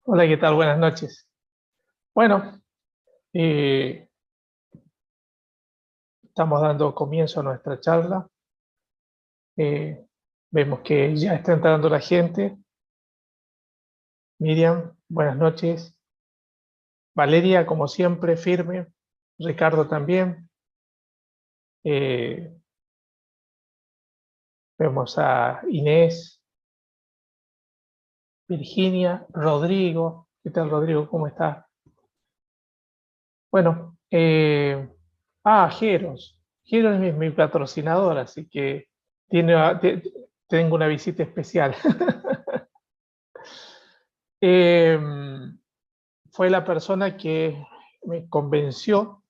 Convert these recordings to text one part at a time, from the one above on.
Hola, ¿qué tal? Buenas noches. Bueno, eh, estamos dando comienzo a nuestra charla. Eh, Vemos que ya está entrando la gente. Miriam, buenas noches. Valeria, como siempre, firme. Ricardo también. Eh, Vemos a Inés, Virginia, Rodrigo. ¿Qué tal, Rodrigo? ¿Cómo estás? Bueno, Jeros. Jeros es mi patrocinador, así que tengo una visita especial. Eh, Fue la persona que me convenció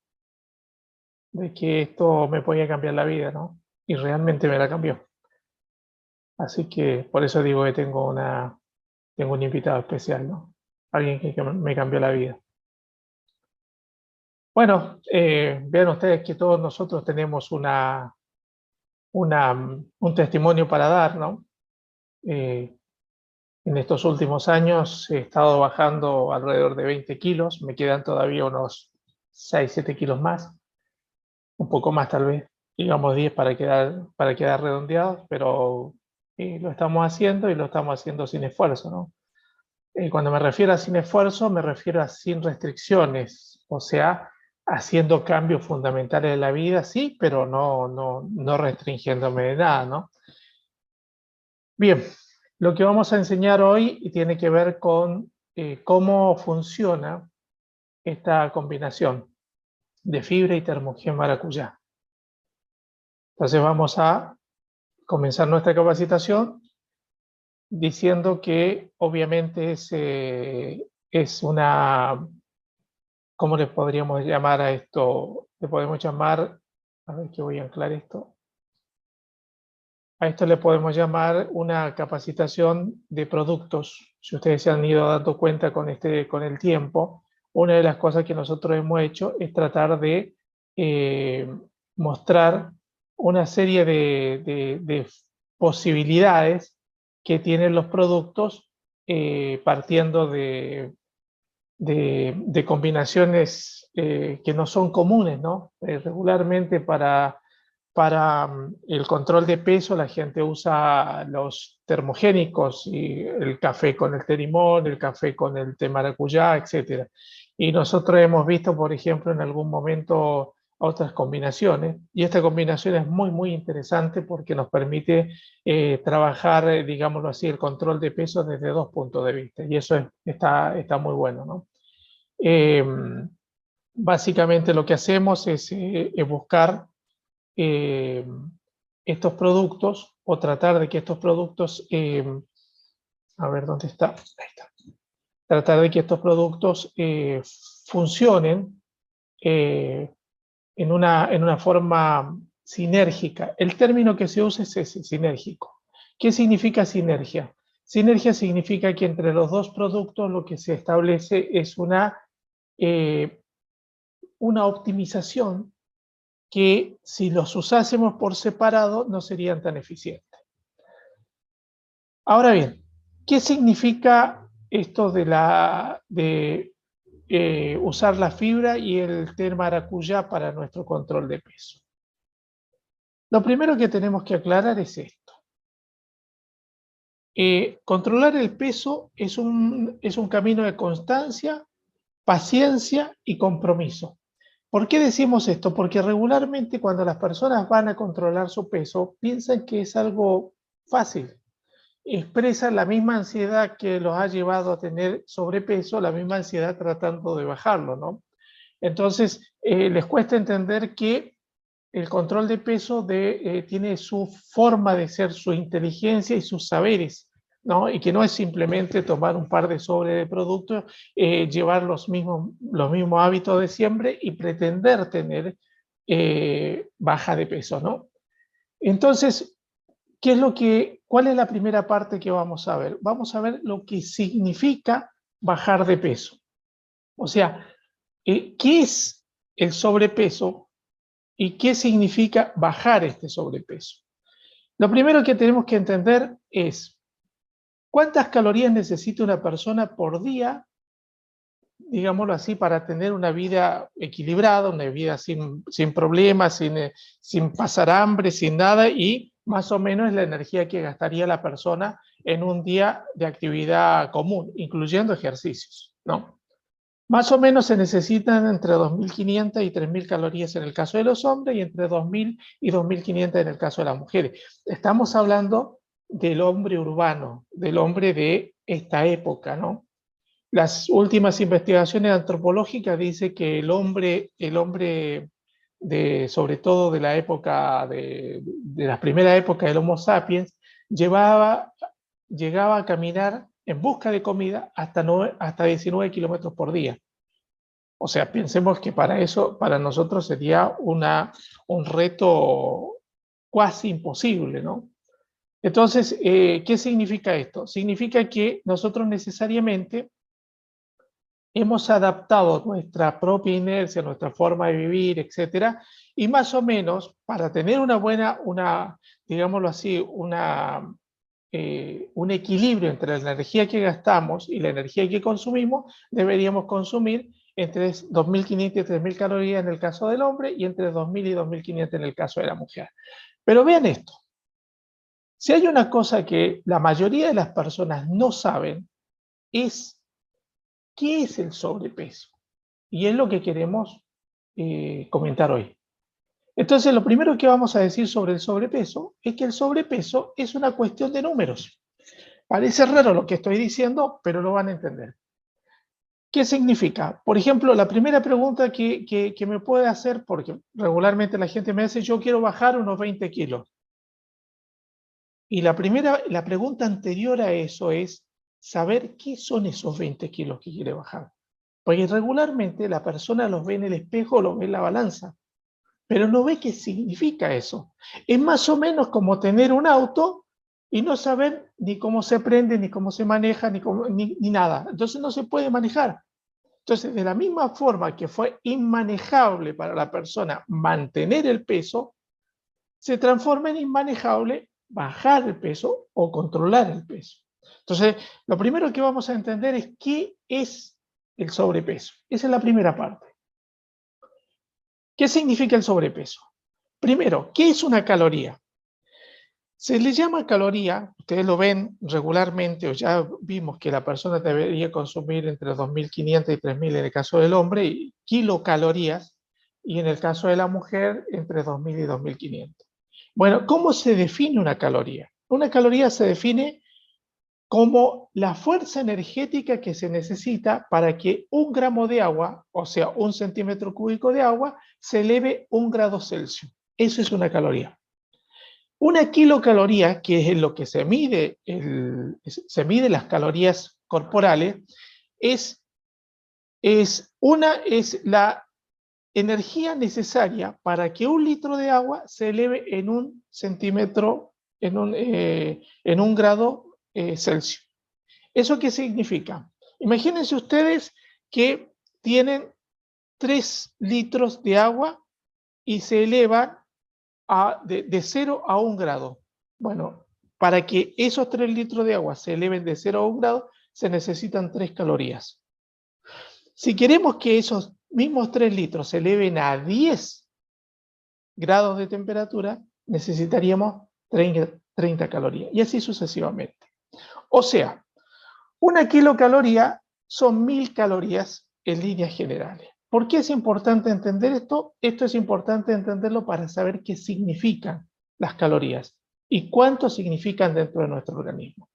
de que esto me podía cambiar la vida, ¿no? Y realmente me la cambió. Así que por eso digo que tengo un invitado especial, ¿no? Alguien que me cambió la vida. Bueno, vean ustedes que todos nosotros tenemos un testimonio para dar, ¿no? Eh, en estos últimos años he estado bajando alrededor de 20 kilos, me quedan todavía unos 6, 7 kilos más, un poco más tal vez, digamos 10 para quedar redondeados, pero lo estamos haciendo y lo estamos haciendo sin esfuerzo, ¿no? Cuando me refiero a sin esfuerzo, me refiero a sin restricciones, o sea, haciendo cambios fundamentales en la vida, sí, pero no restringiéndome de nada, ¿no? Bien, lo que vamos a enseñar hoy tiene que ver con cómo funciona esta combinación de fibra y termogen maracuyá. Entonces vamos a comenzar nuestra capacitación diciendo que obviamente es una, ¿cómo le podríamos llamar a esto? Le podemos llamar, a ver que voy a anclar esto. A esto le podemos llamar una capacitación de productos. Si ustedes se han ido dando cuenta con el tiempo, una de las cosas que nosotros hemos hecho es tratar de eh, mostrar una serie de posibilidades que tienen los productos partiendo de combinaciones que no son comunes, ¿no? Regularmente para el control de peso la gente usa los termogénicos y el café con el té limón, el café con el té maracuyá, etc. Y nosotros hemos visto, por ejemplo, en algún momento otras combinaciones, y esta combinación es muy interesante porque nos permite trabajar, digámoslo así, el control de peso desde dos puntos de vista, y eso está muy bueno, ¿no? Eh, Básicamente lo que hacemos es buscar eh, estos productos o tratar de que estos productos, a ver dónde está, ahí está, tratar de que estos productos funcionen eh, en una forma sinérgica. El término que se usa es ese, sinérgico. ¿Qué significa sinergia? Sinergia significa que entre los dos productos lo que se establece es una optimización que si los usásemos por separado no serían tan eficientes. Ahora bien, ¿qué significa esto de usar la fibra y el té maracuyá para nuestro control de peso? Lo primero que tenemos que aclarar es esto. Controlar el peso es un camino de constancia, paciencia y compromiso. ¿Por qué decimos esto? Porque regularmente cuando las personas van a controlar su peso, piensan que es algo fácil. Expresan la misma ansiedad que los ha llevado a tener sobrepeso, la misma ansiedad tratando de bajarlo, ¿no? Entonces, les cuesta entender que el control de peso tiene su forma de ser, su inteligencia y sus saberes, ¿no? Y que no es simplemente tomar un par de sobres de productos, llevar los mismos hábitos de siempre y pretender tener baja de peso, ¿no? Entonces, ¿cuál es la primera parte que vamos a ver? Vamos a ver lo que significa bajar de peso. O sea, ¿qué es el sobrepeso y qué significa bajar este sobrepeso? Lo primero que tenemos que entender es ¿Cuántas calorías necesita una persona por día, digámoslo así, para tener una vida equilibrada, una vida sin problemas, sin pasar hambre, sin nada, y más o menos la energía que gastaría la persona en un día de actividad común, incluyendo ejercicios, ¿no? Más o menos se necesitan entre 2.500 y 3.000 calorías en el caso de los hombres y entre 2.000 y 2.500 en el caso de las mujeres. Estamos hablando del hombre urbano, del hombre de esta época, ¿no? Las últimas investigaciones antropológicas dicen que el hombre sobre todo de la época, de las primeras épocas del Homo sapiens, llegaba a caminar en busca de comida hasta 19 kilómetros por día. O sea, pensemos que para eso, para nosotros sería un reto casi imposible, ¿no? Entonces, ¿qué significa esto? Significa que nosotros necesariamente hemos adaptado nuestra propia inercia, nuestra forma de vivir, etcétera, y más o menos para tener digámoslo así, un equilibrio entre la energía que gastamos y la energía que consumimos, deberíamos consumir entre 2.500 y 3.000 calorías en el caso del hombre y entre 2.000 y 2.500 en el caso de la mujer. Pero vean esto, si hay una cosa que la mayoría de las personas no saben, es qué es el sobrepeso. Y es lo que queremos comentar hoy. Entonces, lo primero que vamos a decir sobre el sobrepeso es que el sobrepeso es una cuestión de números. Parece raro lo que estoy diciendo, pero lo van a entender. ¿Qué significa? Por ejemplo, la primera pregunta que me puede hacer, porque regularmente la gente me dice, yo quiero bajar unos 20 kilos. Y la pregunta anterior a eso es saber qué son esos 20 kilos que quiere bajar. Porque regularmente la persona los ve en el espejo, los ve en la balanza, pero no ve qué significa eso. Es más o menos como tener un auto y no saber ni cómo se prende, ni cómo se maneja, ni nada. Entonces no se puede manejar. Entonces, de la misma forma que fue inmanejable para la persona mantener el peso, se transforma en inmanejable bajar el peso o controlar el peso. Entonces, lo primero que vamos a entender es qué es el sobrepeso. Esa es la primera parte. ¿Qué significa el sobrepeso? Primero, ¿qué es una caloría? Se le llama caloría, ustedes lo ven regularmente, o ya vimos que la persona debería consumir entre 2.500 y 3.000 en el caso del hombre, y kilocalorías, y en el caso de la mujer, entre 2.000 y 2.500. Bueno, ¿cómo se define una caloría? Una caloría se define como la fuerza energética que se necesita para que 1 gramo de agua, o sea, 1 centímetro cúbico de agua, se eleve 1 grado Celsius. Eso es una caloría. Una kilocaloría, que es en lo que se mide las calorías corporales, es la energía necesaria para que 1 litro de agua se eleve en 1 centímetro, en un grado Celsius. ¿Eso qué significa? Imagínense ustedes que tienen 3 litros de agua y se elevan de 0 a 1 grado. Bueno, para que esos 3 litros de agua se eleven de 0 a 1 grado, se necesitan 3 calorías. Si queremos que esos mismos 3 litros se eleven a 10 grados de temperatura, necesitaríamos 30 calorías, y así sucesivamente. O sea, 1 kilocaloría son 1.000 calorías en líneas generales. ¿Por qué es importante entender esto? Esto es importante entenderlo para saber qué significan las calorías y cuánto significan dentro de nuestro organismo.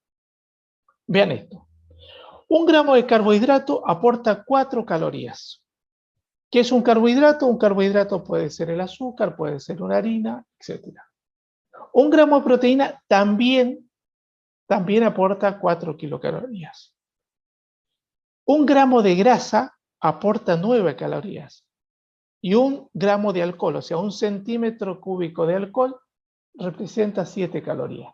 Vean esto. 1 gramo de carbohidrato aporta 4 calorías. ¿Qué es un carbohidrato? Un carbohidrato puede ser el azúcar, puede ser una harina, etc. 1 gramo de proteína también aporta 4 kilocalorías. 1 gramo de grasa aporta 9 calorías. Y 1 gramo de alcohol, o sea, 1 centímetro cúbico de alcohol, representa 7 calorías.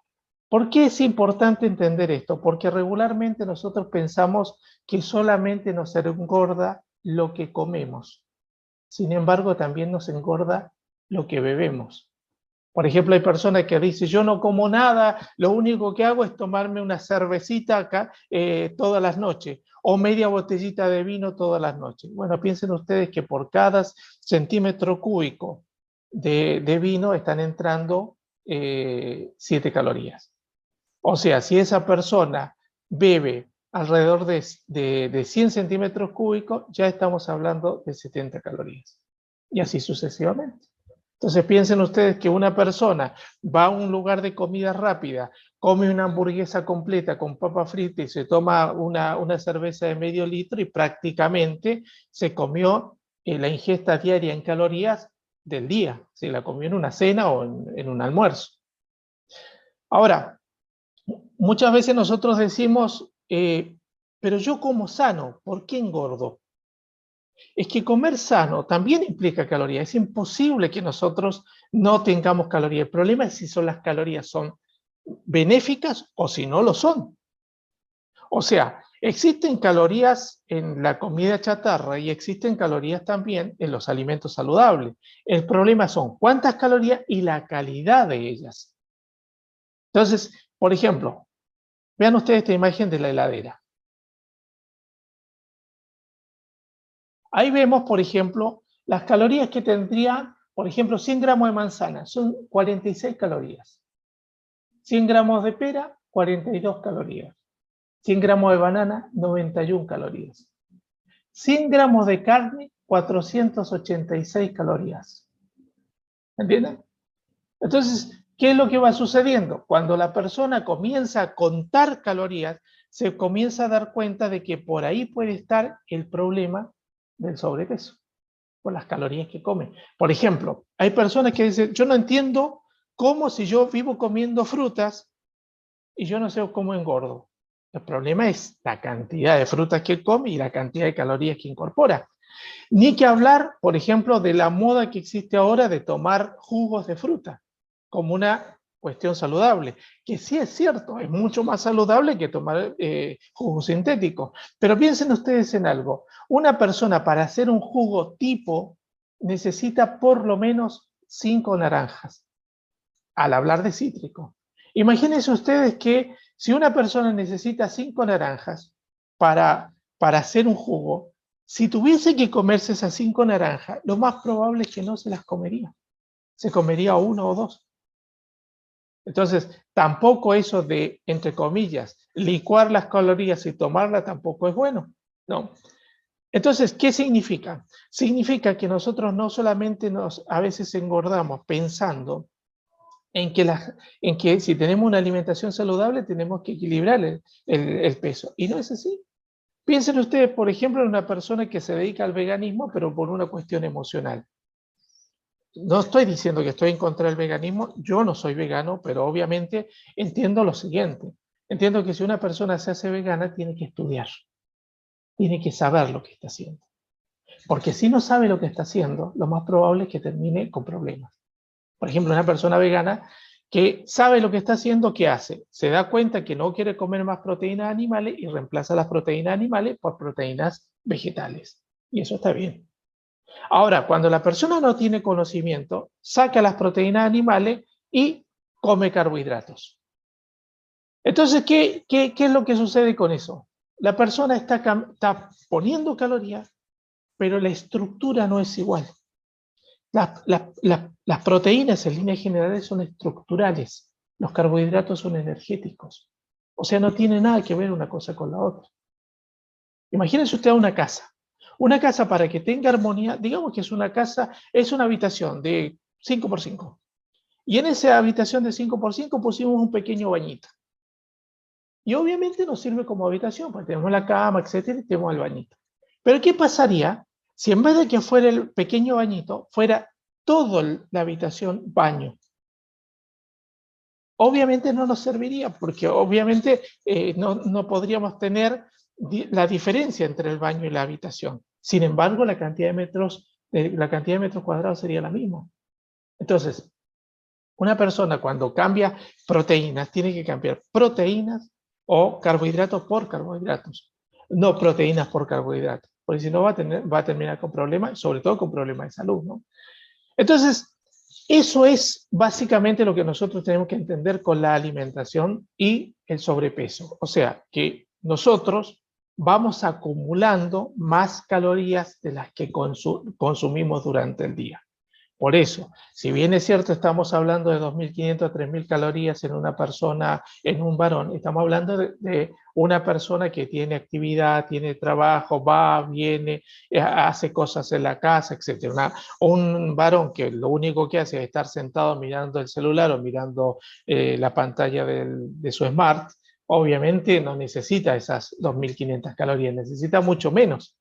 ¿Por qué es importante entender esto? Porque regularmente nosotros pensamos que solamente nos engorda lo que comemos. Sin embargo, también nos engorda lo que bebemos. Por ejemplo, hay personas que dicen, yo no como nada, lo único que hago es tomarme una cervecita acá todas las noches, o media botellita de vino todas las noches. Bueno, piensen ustedes que por cada centímetro cúbico de vino están entrando 7 calorías. O sea, si esa persona bebe alrededor de 100 centímetros cúbicos, ya estamos hablando de 70 calorías. Y así sucesivamente. Entonces piensen ustedes que una persona va a un lugar de comida rápida, come una hamburguesa completa con papa frita y se toma una cerveza de medio litro y prácticamente se comió la ingesta diaria en calorías del día. Se la comió en una cena o en un almuerzo. Ahora, muchas veces nosotros decimos, pero yo como sano, ¿por qué engordo? Es que comer sano también implica calorías. Es imposible que nosotros no tengamos calorías. El problema es si las calorías son benéficas o si no lo son. O sea, existen calorías en la comida chatarra y existen calorías también en los alimentos saludables. El problema son cuántas calorías y la calidad de ellas. Entonces, por ejemplo, vean ustedes esta imagen de la heladera. Ahí vemos, por ejemplo, las calorías que tendría, por ejemplo, 100 gramos de manzana, son 46 calorías. 100 gramos de pera, 42 calorías. 100 gramos de banana, 91 calorías. 100 gramos de carne, 486 calorías. ¿Entienden? Entonces, ¿qué es lo que va sucediendo? Cuando la persona comienza a contar calorías, se comienza a dar cuenta de que por ahí puede estar el problema del sobrepeso, por las calorías que come. Por ejemplo, hay personas que dicen, yo no entiendo cómo si yo vivo comiendo frutas y yo no sé cómo engordo. El problema es la cantidad de frutas que come y la cantidad de calorías que incorpora. Ni que hablar, por ejemplo, de la moda que existe ahora de tomar jugos de fruta como una cuestión saludable, que sí es cierto, es mucho más saludable que tomar jugos sintéticos. Pero piensen ustedes en algo, una persona para hacer un jugo tipo necesita por lo menos 5 naranjas, al hablar de cítrico. Imagínense ustedes que si una persona necesita 5 naranjas para hacer un jugo, si tuviese que comerse esas 5 naranjas, lo más probable es que no se las comería. Se comería 1 o 2. Entonces, tampoco eso de, entre comillas, licuar las calorías y tomarlas tampoco es bueno, ¿no? Entonces, ¿qué significa? Significa que nosotros no solamente a veces engordamos pensando en que si tenemos una alimentación saludable tenemos que equilibrar el peso. Y no es así. Piensen ustedes, por ejemplo, en una persona que se dedica al veganismo, pero por una cuestión emocional. No estoy diciendo que estoy en contra del veganismo, yo no soy vegano, pero obviamente entiendo lo siguiente. Entiendo que si una persona se hace vegana, tiene que estudiar, tiene que saber lo que está haciendo. Porque si no sabe lo que está haciendo, lo más probable es que termine con problemas. Por ejemplo, una persona vegana que sabe lo que está haciendo, ¿qué hace? Se da cuenta que no quiere comer más proteínas animales y reemplaza las proteínas animales por proteínas vegetales. Y eso está bien. Ahora, cuando la persona no tiene conocimiento, saca las proteínas animales y come carbohidratos. Entonces, ¿qué es lo que sucede con eso? La persona está poniendo calorías, pero la estructura no es igual. Las proteínas en líneas generales son estructurales, los carbohidratos son energéticos. O sea, no tiene nada que ver una cosa con la otra. Imagínense usted una casa. Una casa, para que tenga armonía, digamos que es una casa, es una habitación de 5x5. Y en esa habitación de 5x5 pusimos un pequeño bañito. Y obviamente nos sirve como habitación, porque tenemos la cama, etcétera, y tenemos el bañito. Pero ¿qué pasaría si en vez de que fuera el pequeño bañito, fuera toda la habitación baño? Obviamente no nos serviría, porque obviamente no podríamos tener la diferencia entre el baño y la habitación. Sin embargo, la cantidad de metros cuadrados sería la misma. Entonces, una persona cuando cambia proteínas, tiene que cambiar proteínas o carbohidratos por carbohidratos, no proteínas por carbohidratos, porque si no va a terminar con problemas, sobre todo con problemas de salud, ¿no? Entonces, Eso es básicamente lo que nosotros tenemos que entender con la alimentación y el sobrepeso. O sea, que nosotros vamos acumulando más calorías de las que consumimos durante el día. Por eso, si bien es cierto, estamos hablando de 2.500 a 3.000 calorías en una persona, en un varón, estamos hablando de una persona que tiene actividad, tiene trabajo, va, viene, hace cosas en la casa, etc. Un varón que lo único que hace es estar sentado mirando el celular o mirando la pantalla de su smart, obviamente no necesita esas 2.500 calorías, necesita mucho menos.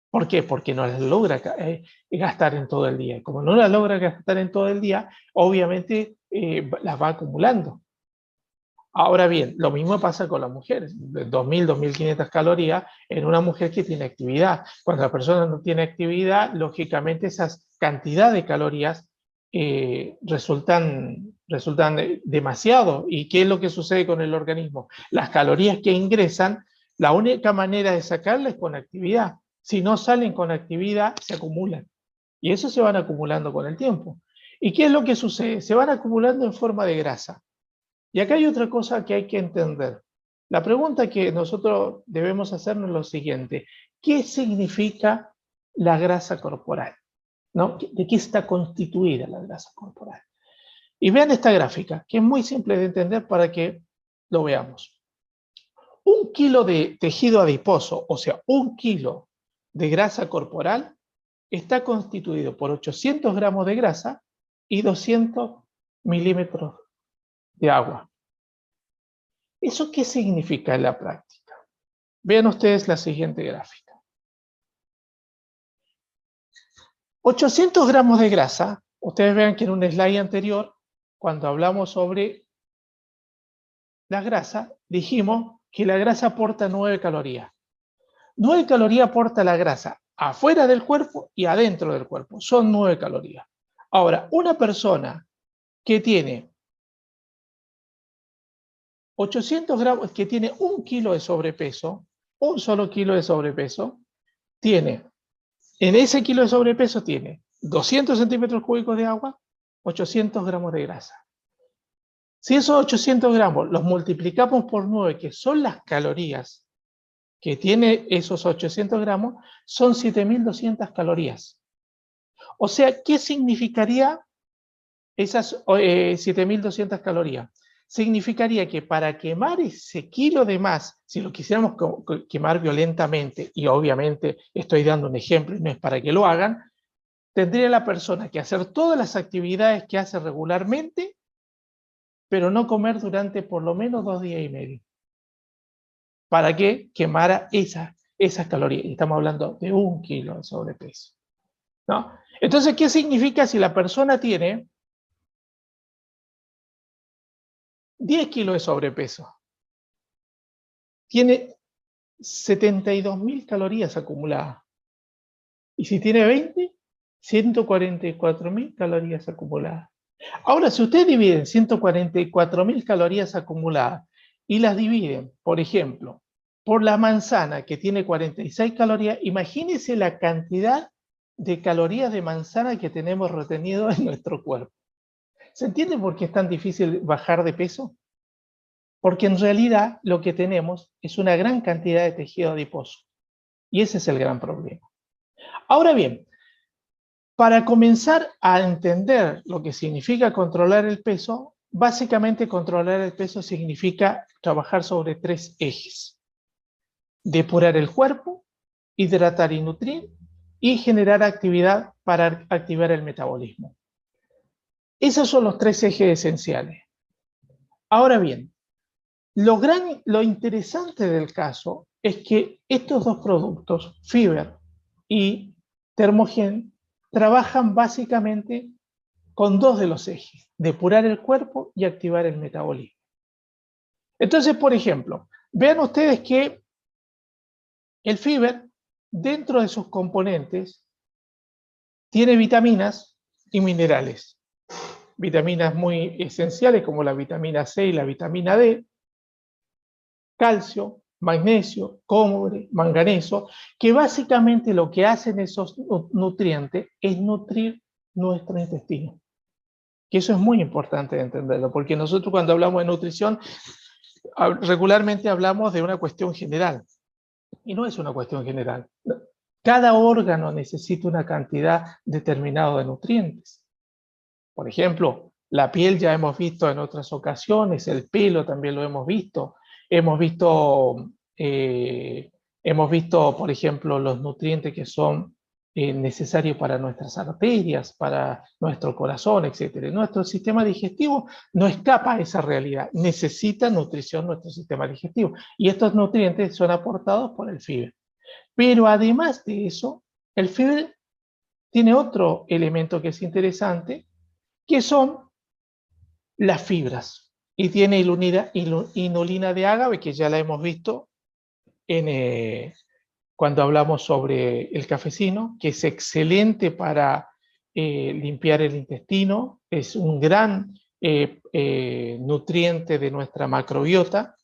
¿Por qué? Porque no las logra gastar en todo el día. Como no las logra gastar en todo el día, obviamente las va acumulando. Ahora bien, lo mismo pasa con las mujeres. 2.000, 2.500 calorías en una mujer que tiene actividad. Cuando la persona no tiene actividad, lógicamente esas cantidades de calorías resultan demasiado. ¿Y qué es lo que sucede con el organismo? Las calorías que ingresan, la única manera de sacarlas es con actividad. Si no salen con actividad, se acumulan. Y eso se van acumulando con el tiempo. ¿Y qué es lo que sucede? Se van acumulando en forma de grasa. Y acá hay otra cosa que hay que entender. La pregunta que nosotros debemos hacernos es lo siguiente. ¿Qué significa la grasa corporal? ¿No? ¿De qué está constituida la grasa corporal? Y vean esta gráfica, que es muy simple de entender para que lo veamos. 1 kilo de tejido adiposo, o sea, 1 kilo de grasa corporal, está constituido por 800 gramos de grasa y 200 milímetros de agua. ¿Eso qué significa en la práctica? Vean ustedes la siguiente gráfica. 800 gramos de grasa, ustedes vean que en un slide anterior, cuando hablamos sobre la grasa, dijimos que la grasa aporta 9 calorías. 9 calorías aporta la grasa afuera del cuerpo y adentro del cuerpo. Son 9 calorías. Ahora, una persona que tiene 800 gramos, que tiene 1 kilo de sobrepeso, un solo kilo de sobrepeso, tiene, en ese kilo de sobrepeso tiene 200 centímetros cúbicos de agua, 800 gramos de grasa. Si esos 800 gramos los multiplicamos por 9, que son las calorías que tiene esos 800 gramos, son 7.200 calorías. O sea, ¿qué significaría esas 7.200 calorías? Significaría que para quemar ese kilo de más, si lo quisiéramos quemar violentamente, y obviamente estoy dando un ejemplo y no es para que lo hagan, tendría la persona que hacer todas las actividades que hace regularmente, pero no comer durante por lo menos 2 días y medio, para que quemara esas calorías. Y estamos hablando de 1 kilo de sobrepeso, ¿no? Entonces, ¿qué significa si la persona tiene 10 kilos de sobrepeso? Tiene 72.000 calorías acumuladas. Y si tiene 20, 144.000 calorías acumuladas. Ahora, si ustedes dividen 144.000 calorías acumuladas y las dividen, por ejemplo, por la manzana, que tiene 46 calorías, imagínense la cantidad de calorías de manzana que tenemos retenido en nuestro cuerpo. ¿Se entiende por qué es tan difícil bajar de peso? Porque en realidad lo que tenemos es una gran cantidad de tejido adiposo. Y ese es el gran problema. Ahora bien, para comenzar a entender lo que significa controlar el peso, básicamente controlar el peso significa trabajar sobre 3 ejes. Depurar el cuerpo, hidratar y nutrir, y generar actividad para activar el metabolismo. Esos son los 3 ejes esenciales. Ahora bien, lo interesante del caso es que estos 2 productos, Fiber y Termogen, trabajan básicamente con 2 de los ejes, depurar el cuerpo y activar el metabolismo. Entonces, por ejemplo, vean ustedes que el Fiber, dentro de sus componentes, tiene vitaminas y minerales. Vitaminas muy esenciales como la vitamina C y la vitamina D, calcio, magnesio, cobre, manganeso, que básicamente lo que hacen esos nutrientes es nutrir nuestro intestino. Que eso es muy importante de entenderlo, porque nosotros cuando hablamos de nutrición, regularmente hablamos de una cuestión general, y no es una cuestión general. Cada órgano necesita una cantidad determinada de nutrientes. Por ejemplo, la piel ya hemos visto en otras ocasiones, el pelo también lo hemos visto. Hemos visto, por ejemplo, los nutrientes que son necesarios para nuestras arterias, para nuestro corazón, etc. Nuestro sistema digestivo no escapa a esa realidad. Necesita nutrición nuestro sistema digestivo. Y estos nutrientes son aportados por el fibra. Pero además de eso, el fibra tiene otro elemento que es interesante, que son las fibras. Y tiene inulina de ágave, que ya la hemos visto cuando hablamos sobre el cafecino, que es excelente para limpiar el intestino, es un gran nutriente de nuestra macrobiota.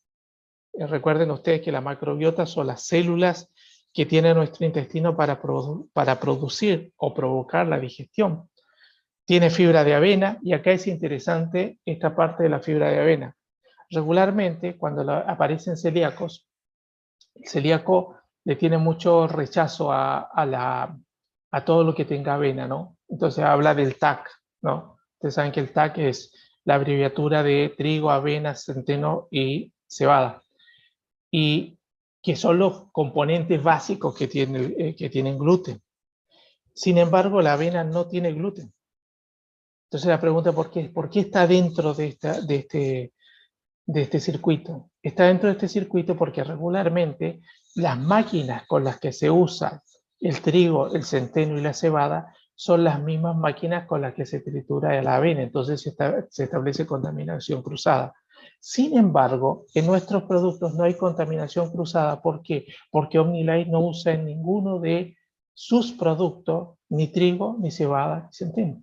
Recuerden ustedes que la macrobiota son las células que tiene nuestro intestino para producir o provocar la digestión. Tiene fibra de avena, y acá es interesante esta parte de la fibra de avena. Regularmente, cuando aparecen celíacos, el celíaco le tiene mucho rechazo a todo lo que tenga avena, ¿no? Entonces habla del TAC, ¿no? Ustedes saben que el TAC es la abreviatura de trigo, avena, centeno y cebada, y que son los componentes básicos que tienen gluten. Sin embargo, la avena no tiene gluten. Entonces la pregunta, ¿por qué? ¿Por qué está dentro de este circuito? Está dentro de este circuito porque regularmente las máquinas con las que se usa el trigo, el centeno y la cebada son las mismas máquinas con las que se tritura la avena. Entonces se establece contaminación cruzada. Sin embargo, en nuestros productos no hay contaminación cruzada. ¿Por qué? Porque OmniLife no usa en ninguno de sus productos ni trigo, ni cebada, ni centeno.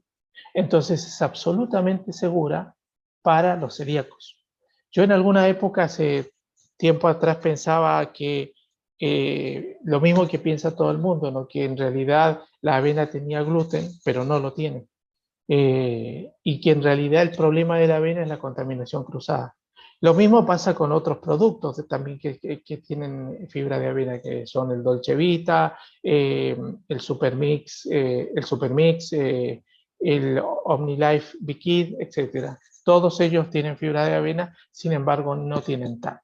Entonces es absolutamente segura para los celíacos. Yo en alguna época, hace tiempo atrás, pensaba que lo mismo que piensa todo el mundo, ¿no? Que en realidad la avena tenía gluten, pero no lo tiene. Y que en realidad el problema de la avena es la contaminación cruzada. Lo mismo pasa con otros productos también que tienen fibra de avena, que son el Dolce Vita, el Supermix, el OmniLife Bikid, etc. Todos ellos tienen fibra de avena, sin embargo no tienen TAC.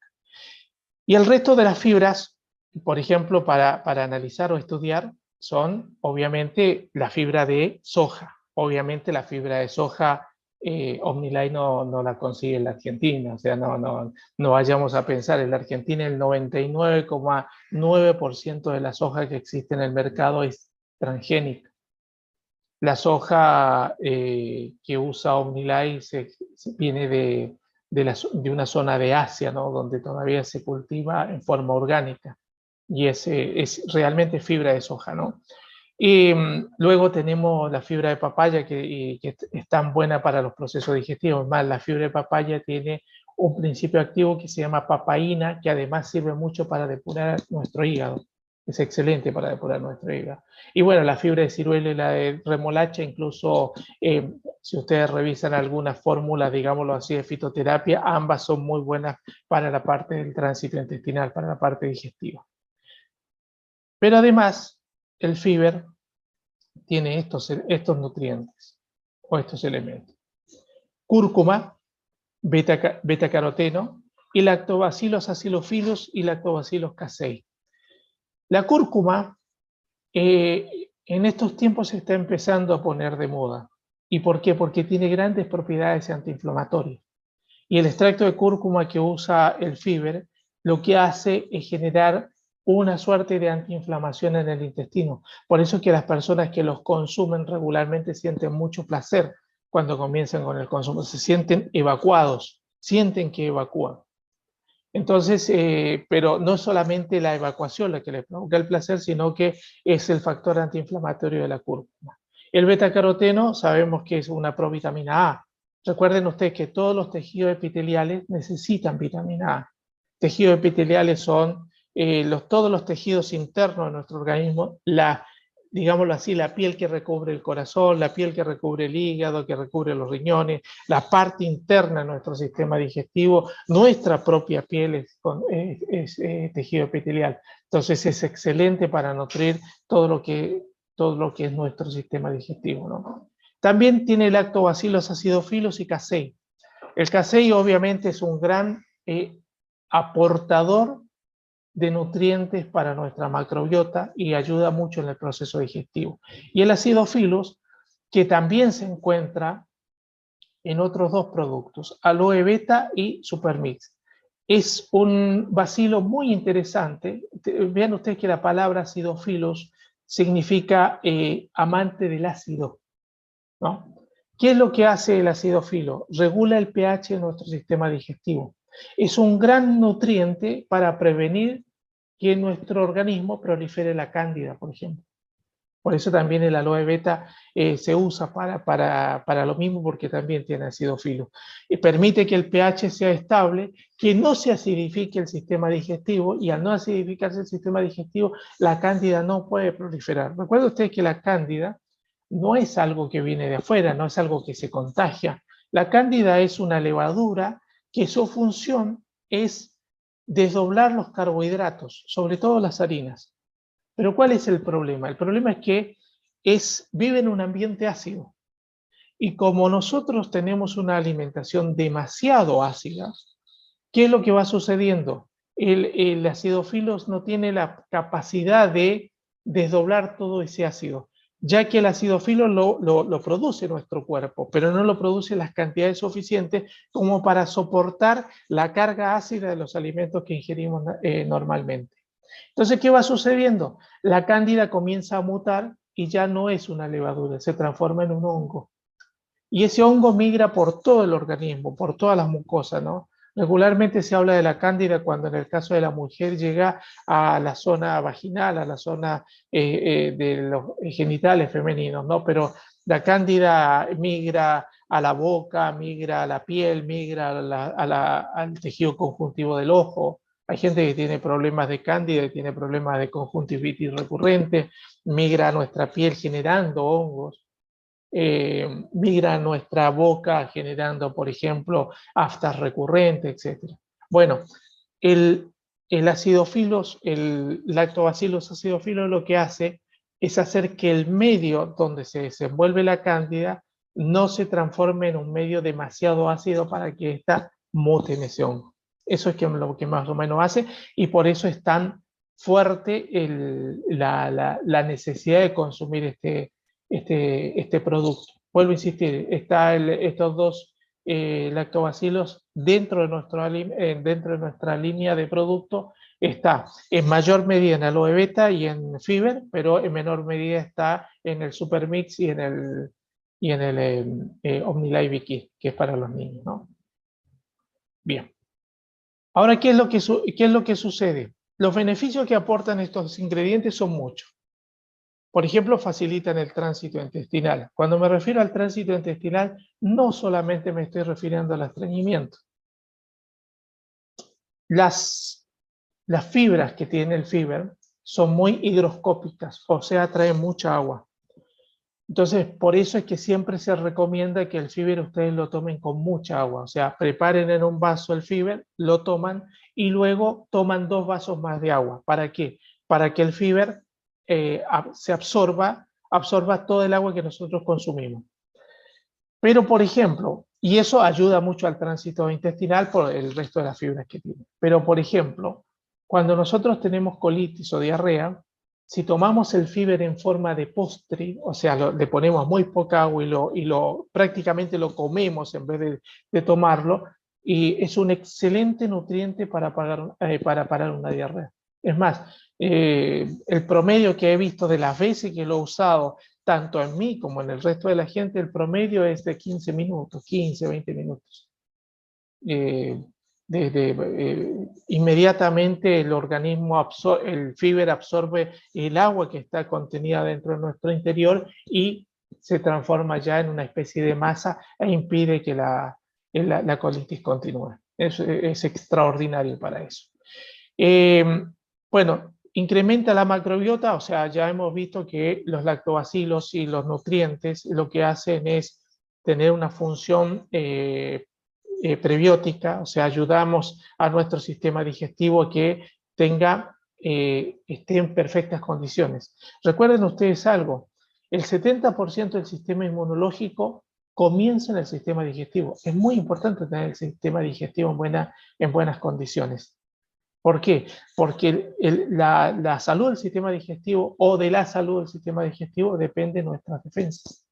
Y el resto de las fibras, por ejemplo, para analizar o estudiar, son obviamente la fibra de soja. Obviamente la fibra de soja, OmniLife no la consigue en la Argentina. O sea, no vayamos a pensar, en la Argentina el 99,9% de la soja que existe en el mercado es transgénica. La soja que usa OmniLife viene de una zona de Asia, ¿no? Donde todavía se cultiva en forma orgánica, y es realmente fibra de soja, ¿no? Y luego tenemos la fibra de papaya, que es tan buena para los procesos digestivos. Más, la fibra de papaya tiene un principio activo que se llama papaína, que además sirve mucho para depurar nuestro hígado. Es excelente para depurar nuestro hígado. Y bueno, la fibra de ciruela y la de remolacha, incluso si ustedes revisan algunas fórmulas, digámoslo así, de fitoterapia, ambas son muy buenas para la parte del tránsito intestinal, para la parte digestiva. Pero además, el fibra tiene estos nutrientes o estos elementos: cúrcuma, beta-caroteno y lactobacillus acidophilus y lactobacillus casei. La cúrcuma en estos tiempos se está empezando a poner de moda. ¿Y por qué? Porque tiene grandes propiedades antiinflamatorias. Y el extracto de cúrcuma que usa el fibra lo que hace es generar una suerte de antiinflamación en el intestino. Por eso es que las personas que los consumen regularmente sienten mucho placer cuando comienzan con el consumo. Se sienten evacuados, sienten que evacúan. Entonces, pero no solamente la evacuación la que les provoca el placer, sino que es el factor antiinflamatorio de la cúrcuma. El betacaroteno sabemos que es una provitamina A. Recuerden ustedes que todos los tejidos epiteliales necesitan vitamina A. Tejidos epiteliales son todos los tejidos internos de nuestro organismo, digámoslo así, la piel que recubre el corazón, la piel que recubre el hígado, que recubre los riñones, la parte interna de nuestro sistema digestivo, nuestra propia piel es tejido epitelial. Entonces es excelente para nutrir todo lo que es nuestro sistema digestivo, ¿no? También tiene lactobacilos acidofilos y casei. El casei obviamente es un gran aportador de nutrientes para nuestra macrobiota y ayuda mucho en el proceso digestivo. Y el acidophilus, que también se encuentra en otros dos productos, aloe beta y supermix. Es un bacilo muy interesante. Vean ustedes que la palabra acidophilus significa amante del ácido, ¿no? ¿Qué es lo que hace el acidófilo? Regula el pH de nuestro sistema digestivo. Es un gran nutriente para prevenir que en nuestro organismo prolifere la cándida, por ejemplo. Por eso también el aloe beta se usa para lo mismo, porque también tiene acidófilo. Permite que el pH sea estable, que no se acidifique el sistema digestivo, y al no acidificarse el sistema digestivo, la cándida no puede proliferar. Recuerden ustedes que la cándida no es algo que viene de afuera, no es algo que se contagia. La cándida es una levadura que su función es desdoblar los carbohidratos, sobre todo las harinas. Pero ¿cuál es el problema? El problema es que vive en un ambiente ácido. Y como nosotros tenemos una alimentación demasiado ácida, ¿qué es lo que va sucediendo? El acidofilos no tiene la capacidad de desdoblar todo ese ácido, ya que el acidofilo lo produce nuestro cuerpo, pero no lo produce en las cantidades suficientes como para soportar la carga ácida de los alimentos que ingerimos normalmente. Entonces, ¿qué va sucediendo? La cándida comienza a mutar y ya no es una levadura, se transforma en un hongo. Y ese hongo migra por todo el organismo, por todas las mucosas, ¿no? Regularmente se habla de la cándida cuando en el caso de la mujer llega a la zona vaginal, a la zona de los genitales femeninos, ¿no? Pero la cándida migra a la boca, migra a la piel, migra al tejido conjuntivo del ojo. Hay gente que tiene problemas de cándida y tiene problemas de conjuntivitis recurrente, migra a nuestra piel generando hongos. Migra a nuestra boca generando, por ejemplo, aftas recurrentes, etc. Bueno, el acidofilos, el lactobacillus acidofilos, lo que hace es hacer que el medio donde se desenvuelve la cándida no se transforme en un medio demasiado ácido para que ésta mute en ese hongo. Eso es lo que más o menos hace, y por eso es tan fuerte la necesidad de consumir este producto. Vuelvo a insistir, estos dos lactobacilos dentro de nuestra línea de producto. Está en mayor medida en aloe beta y en fiber, pero en menor medida está en el supermix y en el OmniLife Kit, que es para los niños, ¿no? Bien. Ahora, ¿qué es lo que sucede? Los beneficios que aportan estos ingredientes son muchos. Por ejemplo, facilitan el tránsito intestinal. Cuando me refiero al tránsito intestinal, no solamente me estoy refiriendo al estreñimiento. Las fibras que tiene el fiber son muy higroscópicas, o sea, traen mucha agua. Entonces, por eso es que siempre se recomienda que el fiber ustedes lo tomen con mucha agua. O sea, preparen en un vaso el fiber, lo toman y luego toman 2 vasos más de agua. ¿Para qué? Para que el fiber se absorba todo el agua que nosotros consumimos. Pero, por ejemplo, y eso ayuda mucho al tránsito intestinal por el resto de las fibras que tiene. Pero, por ejemplo, cuando nosotros tenemos colitis o diarrea, si tomamos el fiber en forma de postre, o sea, le ponemos muy poca agua y prácticamente lo comemos en vez de tomarlo, y es un excelente nutriente para parar una diarrea. Es más, el promedio que he visto de las veces que lo he usado, tanto en mí como en el resto de la gente, el promedio es de 15 minutos, 15, 20 minutos. Inmediatamente el organismo el fiber absorbe el agua que está contenida dentro de nuestro interior y se transforma ya en una especie de masa e impide que la colitis continúe. Es extraordinario para eso. Bueno, incrementa la macrobiota, o sea, ya hemos visto que los lactobacilos y los nutrientes lo que hacen es tener una función prebiótica, o sea, ayudamos a nuestro sistema digestivo a que esté en perfectas condiciones. Recuerden ustedes algo, el 70% del sistema inmunológico comienza en el sistema digestivo. Es muy importante tener el sistema digestivo en buenas condiciones. ¿Por qué? Porque la salud del sistema digestivo o de la salud del sistema digestivo depende de nuestras defensas.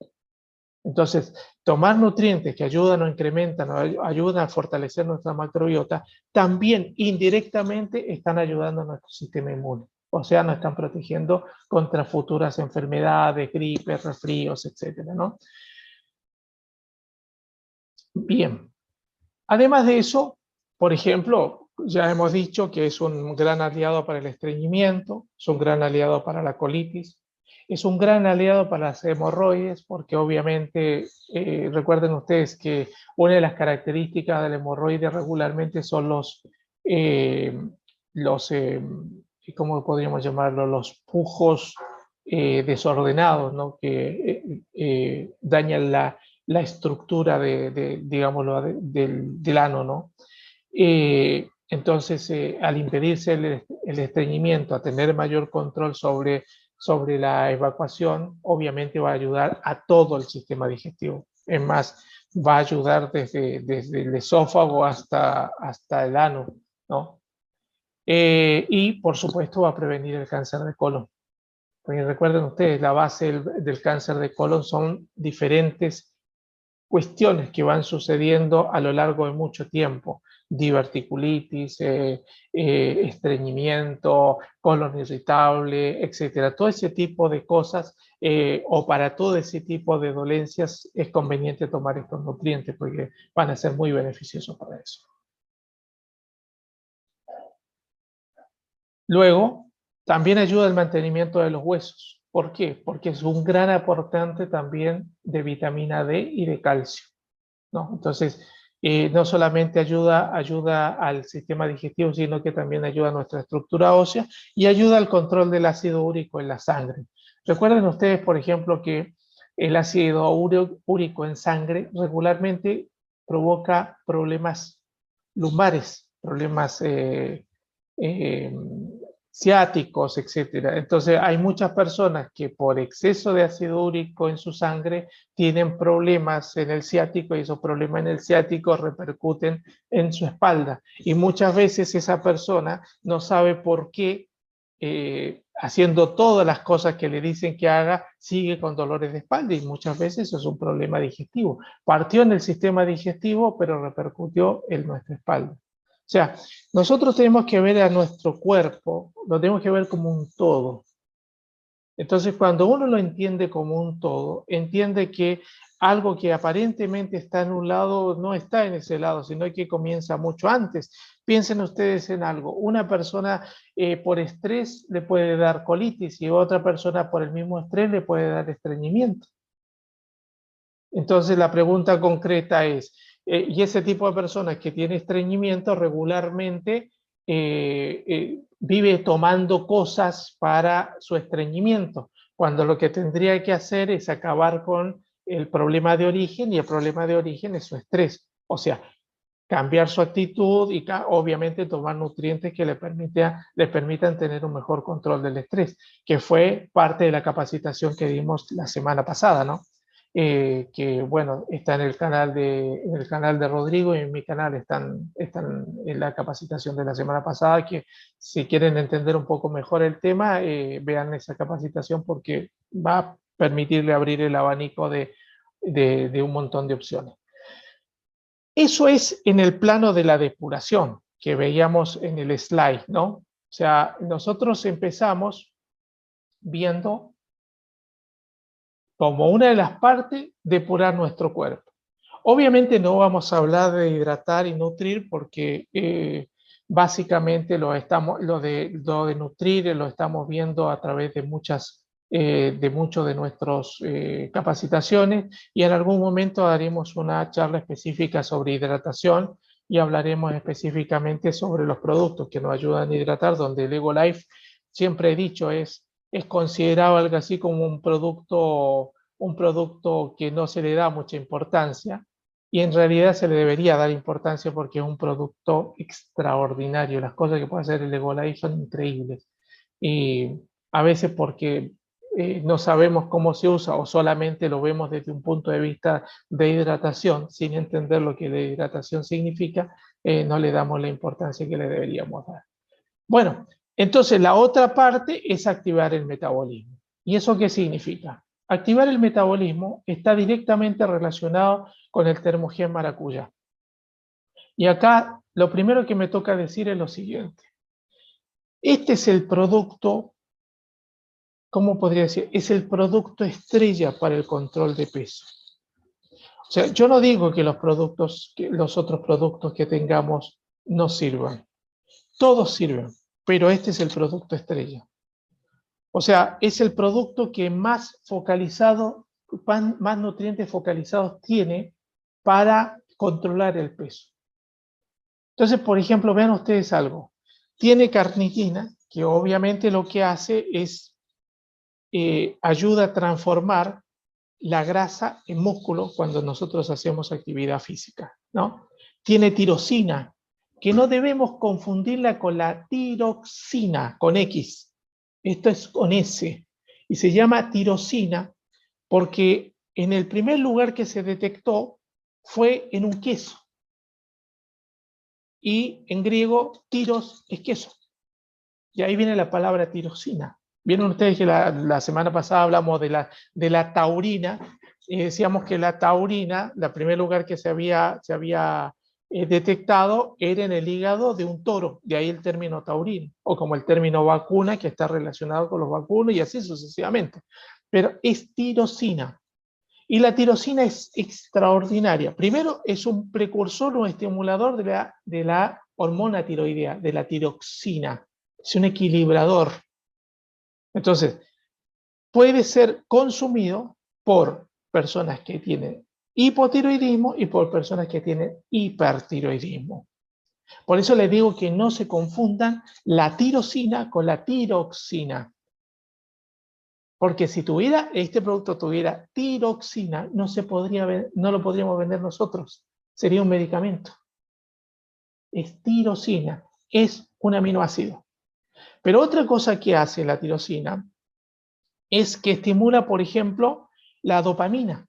Entonces, tomar nutrientes que ayudan o incrementan o ayudan a fortalecer nuestra macrobiota, también indirectamente están ayudando a nuestro sistema inmune. O sea, nos están protegiendo contra futuras enfermedades, gripes, resfríos, etcétera, ¿no? Bien. Además de eso, por ejemplo, ya hemos dicho que es un gran aliado para el estreñimiento, es un gran aliado para la colitis, es un gran aliado para las hemorroides, porque obviamente recuerden ustedes que una de las características del hemorroide regularmente son ¿cómo podríamos llamarlo? Los pujos desordenados, ¿no? Que dañan la estructura digámoslo, del ano, ¿no? Entonces, al impedirse el estreñimiento, a tener mayor control sobre la evacuación, obviamente va a ayudar a todo el sistema digestivo. Es más, va a ayudar desde el esófago hasta el ano, ¿no? Y, por supuesto, va a prevenir el cáncer de colon. Porque recuerden ustedes, la base del cáncer de colon son diferentes cuestiones que van sucediendo a lo largo de mucho tiempo, diverticulitis, estreñimiento, colon irritable, etcétera. Todo ese tipo de cosas o para todo ese tipo de dolencias es conveniente tomar estos nutrientes porque van a ser muy beneficiosos para eso. Luego, también ayuda al mantenimiento de los huesos. ¿Por qué? Porque es un gran aportante también de vitamina D y de calcio, ¿no? Entonces, no solamente ayuda al sistema digestivo, sino que también ayuda a nuestra estructura ósea y ayuda al control del ácido úrico en la sangre. Recuerden ustedes, por ejemplo, que el ácido úrico en sangre regularmente provoca problemas lumbares, problemas ciáticos, etcétera. Entonces hay muchas personas que por exceso de ácido úrico en su sangre tienen problemas en el ciático y esos problemas en el ciático repercuten en su espalda. Y muchas veces esa persona no sabe por qué haciendo todas las cosas que le dicen que haga, sigue con dolores de espalda y muchas veces eso es un problema digestivo. Partió en el sistema digestivo, pero repercutió en nuestra espalda. O sea, nosotros tenemos que ver a nuestro cuerpo, lo tenemos que ver como un todo. Entonces, cuando uno lo entiende como un todo, entiende que algo que aparentemente está en un lado no está en ese lado, sino que comienza mucho antes. Piensen ustedes en algo. Una persona por estrés le puede dar colitis y otra persona por el mismo estrés le puede dar estreñimiento. Entonces, la pregunta concreta es, y ese tipo de personas que tiene estreñimiento regularmente vive tomando cosas para su estreñimiento, cuando lo que tendría que hacer es acabar con el problema de origen y el problema de origen es su estrés. O sea, cambiar su actitud y obviamente tomar nutrientes que le permitan tener un mejor control del estrés, que fue parte de la capacitación que dimos la semana pasada, ¿no? Que bueno, está en el canal de Rodrigo y en mi canal están en la capacitación de la semana pasada, que si quieren entender un poco mejor el tema, vean esa capacitación porque va a permitirle abrir el abanico de un montón de opciones. Eso es en el plano de la depuración que veíamos en el slide, ¿no? O sea, nosotros empezamos viendo como una de las partes, depurar nuestro cuerpo. Obviamente no vamos a hablar de hidratar y nutrir porque básicamente lo de nutrir lo estamos viendo a través de muchos de nuestras capacitaciones y en algún momento haremos una charla específica sobre hidratación y hablaremos específicamente sobre los productos que nos ayudan a hidratar, donde el EgoLife siempre he dicho, es considerado algo así como un producto que no se le da mucha importancia, y en realidad se le debería dar importancia porque es un producto extraordinario. Las cosas que puede hacer el Egolife son increíbles. Y a veces porque no sabemos cómo se usa o solamente lo vemos desde un punto de vista de hidratación, sin entender lo que la hidratación significa, no le damos la importancia que le deberíamos dar. Bueno, entonces la otra parte es activar el metabolismo. ¿Y eso qué significa? Activar el metabolismo está directamente relacionado con el termogen maracuyá. Y acá lo primero que me toca decir es lo siguiente. Este es el producto, ¿cómo podría decir? Es el producto estrella para el control de peso. O sea, yo no digo que los otros productos que tengamos no sirvan. Todos sirven, pero este es el producto estrella. O sea, es el producto que más nutrientes focalizados tiene para controlar el peso. Entonces, por ejemplo, vean ustedes algo. Tiene carnitina, que obviamente lo que hace es ayuda a transformar la grasa en músculo cuando nosotros hacemos actividad física, ¿no? Tiene tirosina, que no debemos confundirla con la tiroxina, con X. Esto es con S. Y se llama tirosina porque en el primer lugar que se detectó fue en un queso. Y en griego, tiros es queso. Y ahí viene la palabra tirosina. Vieron ustedes que la semana pasada hablamos de la taurina, y decíamos que la taurina, el primer lugar que se había detectado era en el hígado de un toro, de ahí el término taurino, o como el término vacuna, que está relacionado con los vacunos y así sucesivamente. Pero es tirosina. Y la tirosina es extraordinaria. Primero, es un precursor, un estimulador de la hormona tiroidea, de la tiroxina. Es un equilibrador. Entonces, puede ser consumido por personas que tienen hipotiroidismo y por personas que tienen hipertiroidismo. Por eso les digo que no se confundan la tirosina con la tiroxina. Porque si este producto tuviera tiroxina, no lo podríamos vender nosotros. Sería un medicamento. Es tirosina, es un aminoácido. Pero otra cosa que hace la tirosina es que estimula, por ejemplo, la dopamina.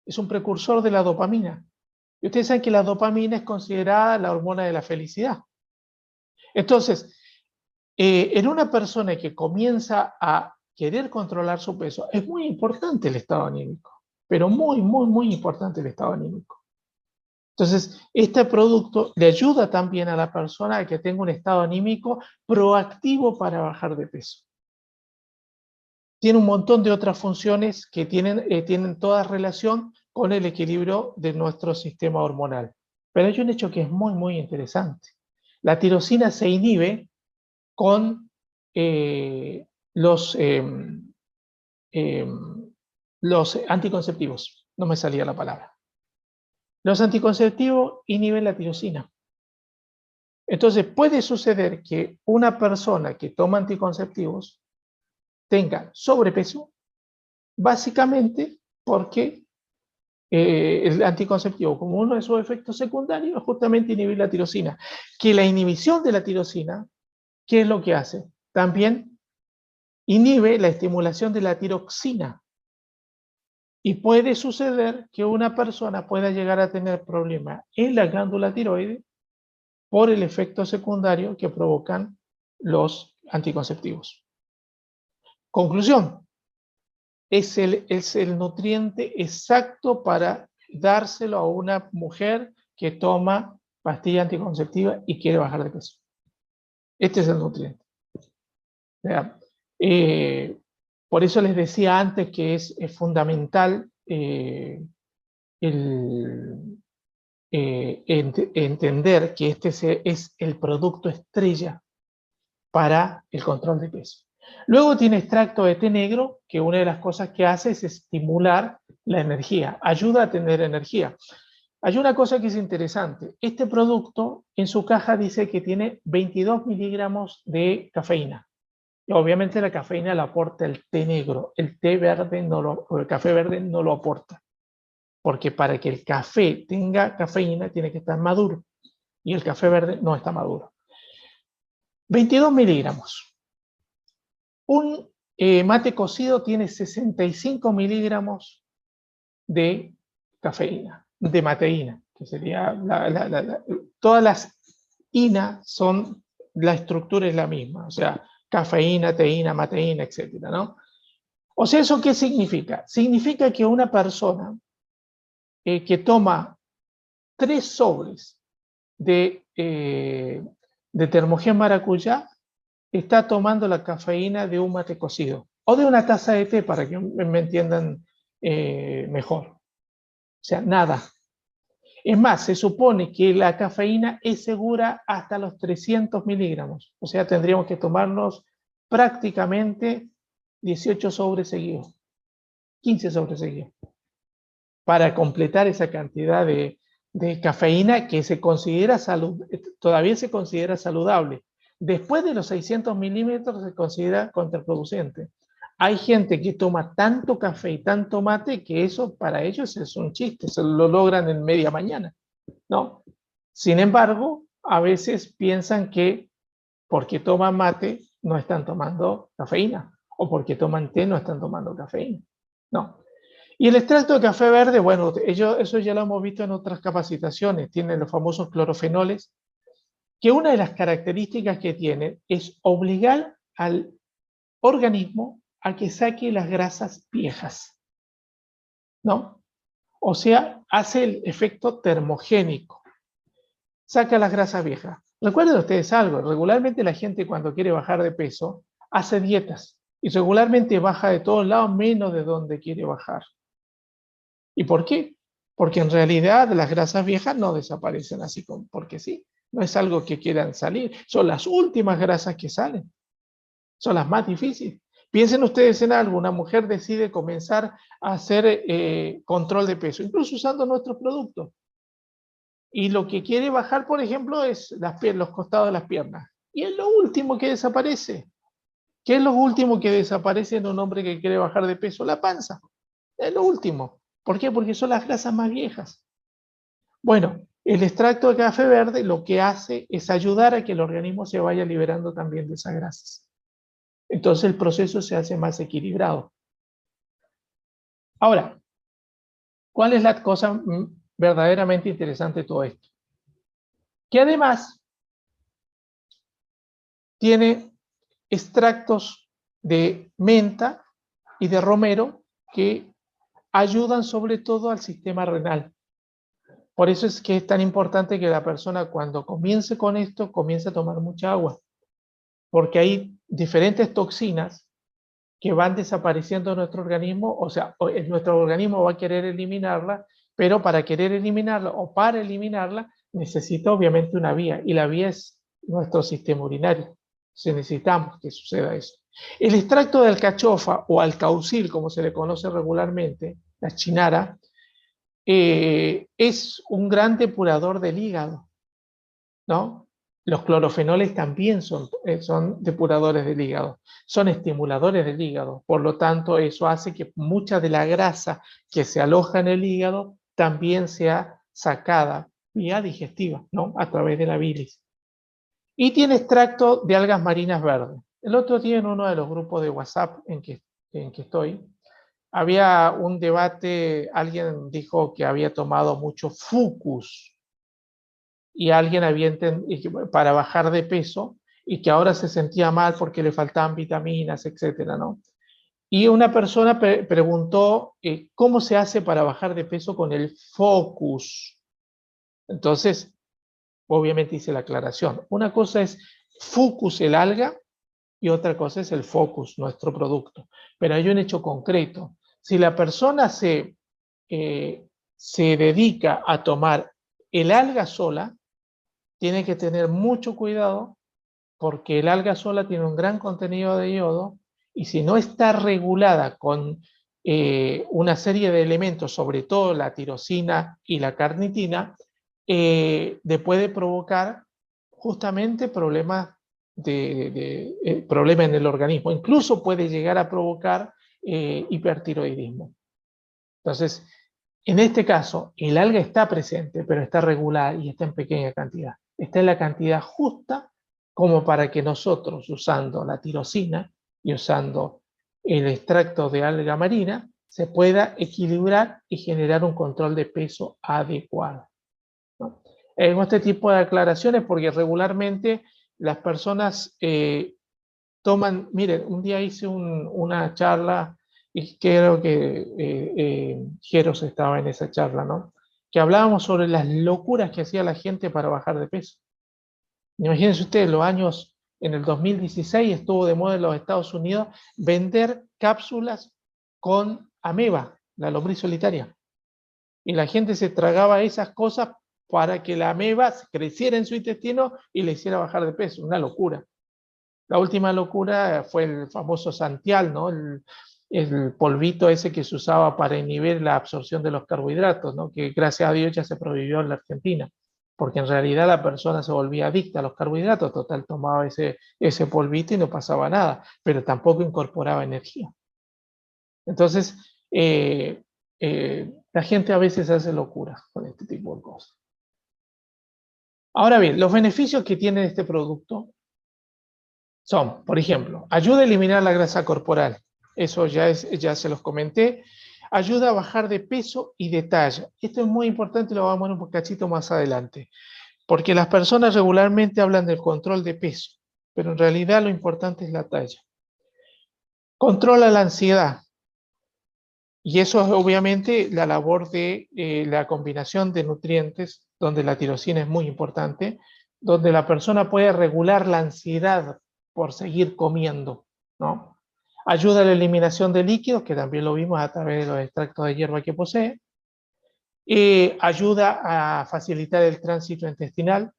Es un precursor de la dopamina. Y ustedes saben que la dopamina es considerada la hormona de la felicidad. Entonces, en una persona que comienza a querer controlar su peso, es muy importante el estado anímico, pero muy, muy, muy importante el estado anímico. Entonces, este producto le ayuda también a la persona a que tenga un estado anímico proactivo para bajar de peso. Tiene un montón de otras funciones que tienen toda relación con el equilibrio de nuestro sistema hormonal. Pero hay un hecho que es muy, muy interesante. La tirosina se inhibe con los anticonceptivos. No me salía la palabra. Los anticonceptivos inhiben la tirosina. Entonces puede suceder que una persona que toma anticonceptivos tenga sobrepeso, básicamente porque el anticonceptivo, como uno de sus efectos secundarios, es justamente inhibir la tirosina. Que la inhibición de la tirosina, ¿qué es lo que hace? También inhibe la estimulación de la tiroxina. Y puede suceder que una persona pueda llegar a tener problemas en la glándula tiroides por el efecto secundario que provocan los anticonceptivos. Conclusión, es el nutriente exacto para dárselo a una mujer que toma pastilla anticonceptiva y quiere bajar de peso. Este es el nutriente. Por eso les decía antes que es fundamental entender que este es el producto estrella para el control de peso. Luego tiene extracto de té negro, que una de las cosas que hace es estimular la energía, ayuda a tener energía. Hay una cosa que es interesante. Este producto en su caja dice que tiene 22 miligramos de cafeína. Y obviamente la cafeína la aporta el té negro, el té verde o el café verde no lo aporta, porque para que el café tenga cafeína tiene que estar maduro, y el café verde no está maduro. 22 miligramos. Un mate cocido tiene 65 miligramos de cafeína, de mateína, que sería todas las ina son, la estructura es la misma, o sea, cafeína, teína, mateína, etcétera, ¿no? O sea, ¿eso qué significa? Significa que una persona que toma 3 sobres de Termogen maracuyá está tomando la cafeína de un mate cocido o de una taza de té, para que me entiendan mejor. O sea, nada. Es más, se supone que la cafeína es segura hasta los 300 miligramos. O sea, tendríamos que tomarnos prácticamente 18 sobres seguidos, 15 sobres seguidos, para completar esa cantidad de cafeína que se considera todavía se considera saludable. Después de los 600 milímetros se considera contraproducente. Hay gente que toma tanto café y tanto mate que eso para ellos es un chiste, se lo logran en media mañana, ¿no? Sin embargo, a veces piensan que porque toman mate no están tomando cafeína, o porque toman té no están tomando cafeína. No. Y el extracto de café verde, bueno, eso ya lo hemos visto en otras capacitaciones, tiene los famosos clorofenoles, que una de las características que tiene es obligar al organismo a que saque las grasas viejas, ¿no? O sea, hace el efecto termogénico, saca las grasas viejas. Recuerden ustedes algo, regularmente la gente cuando quiere bajar de peso hace dietas y regularmente baja de todos lados menos de donde quiere bajar. ¿Y por qué? Porque en realidad las grasas viejas no desaparecen así porque sí, no es algo que quieran salir, son las últimas grasas que salen, son las más difíciles. Piensen ustedes en algo, una mujer decide comenzar a hacer control de peso, incluso usando nuestros productos. Y lo que quiere bajar, por ejemplo, es los costados de las piernas. Y es lo último que desaparece. ¿Qué es lo último que desaparece en un hombre que quiere bajar de peso? La panza. Es lo último. ¿Por qué? Porque son las grasas más viejas. Bueno, el extracto de café verde lo que hace es ayudar a que el organismo se vaya liberando también de esas grasas. Entonces el proceso se hace más equilibrado. Ahora, ¿cuál es la cosa verdaderamente interesante de todo esto? Que además tiene extractos de menta y de romero que ayudan sobre todo al sistema renal. Por eso es que es tan importante que la persona cuando comience con esto, comience a tomar mucha agua, porque hay diferentes toxinas que van desapareciendo en nuestro organismo, o sea, nuestro organismo va a querer eliminarla, pero para querer eliminarla o para eliminarla necesita obviamente una vía, y la vía es nuestro sistema urinario. Si necesitamos que suceda eso. El extracto de alcachofa o alcaucil, como se le conoce regularmente, la chinara, es un gran depurador del hígado, ¿no? Los clorofenoles también son depuradores del hígado, son estimuladores del hígado, por lo tanto eso hace que mucha de la grasa que se aloja en el hígado también sea sacada vía digestiva, ¿no? A través de la bilis. Y tiene extracto de algas marinas verdes. El otro día en uno de los grupos de WhatsApp en que estoy, había un debate, alguien dijo que había tomado mucho fucus y alguien había entendido para bajar de peso y que ahora se sentía mal porque le faltaban vitaminas, etcétera, ¿no? Y una persona preguntó cómo se hace para bajar de peso con el focus. Entonces, obviamente hice la aclaración. Una cosa es fucus, el alga, y otra cosa es el focus, nuestro producto. Pero hay un hecho concreto. Si la persona se dedica a tomar el alga sola, tiene que tener mucho cuidado porque el alga sola tiene un gran contenido de yodo y si no está regulada con una serie de elementos, sobre todo la tirosina y la carnitina, le puede provocar justamente problemas problema en el organismo. Incluso puede llegar a provocar hipertiroidismo. Entonces, en este caso, el alga está presente, pero está regulada y está en pequeña cantidad. Está en la cantidad justa como para que nosotros, usando la tirosina y usando el extracto de alga marina, se pueda equilibrar y generar un control de peso adecuado, ¿no? En este tipo de aclaraciones, porque regularmente las personas toman, miren, un día hice una charla y creo que Jeros estaba en esa charla, ¿no? Que hablábamos sobre las locuras que hacía la gente para bajar de peso. Imagínense ustedes, en el 2016 estuvo de moda en los Estados Unidos vender cápsulas con ameba, la lombriz solitaria. Y la gente se tragaba esas cosas para que la ameba creciera en su intestino y le hiciera bajar de peso. Una locura. La última locura fue el famoso Santial, ¿no? El polvito ese que se usaba para inhibir la absorción de los carbohidratos, ¿no? Que gracias a Dios ya se prohibió en la Argentina, porque en realidad la persona se volvía adicta a los carbohidratos, total tomaba ese polvito y no pasaba nada, pero tampoco incorporaba energía. Entonces, la gente a veces hace locuras con este tipo de cosas. Ahora bien, los beneficios que tiene este producto son, por ejemplo, ayuda a eliminar la grasa corporal. Eso ya se los comenté. Ayuda a bajar de peso y de talla. Esto es muy importante, lo vamos a ver un cachito más adelante. Porque las personas regularmente hablan del control de peso, pero en realidad lo importante es la talla. Controla la ansiedad. Y eso es obviamente la labor de la combinación de nutrientes, donde la tirosina es muy importante, donde la persona puede regular la ansiedad por seguir comiendo, ¿no? Ayuda a la eliminación de líquidos, que también lo vimos a través de los extractos de hierba que posee. Ayuda a facilitar el tránsito intestinal.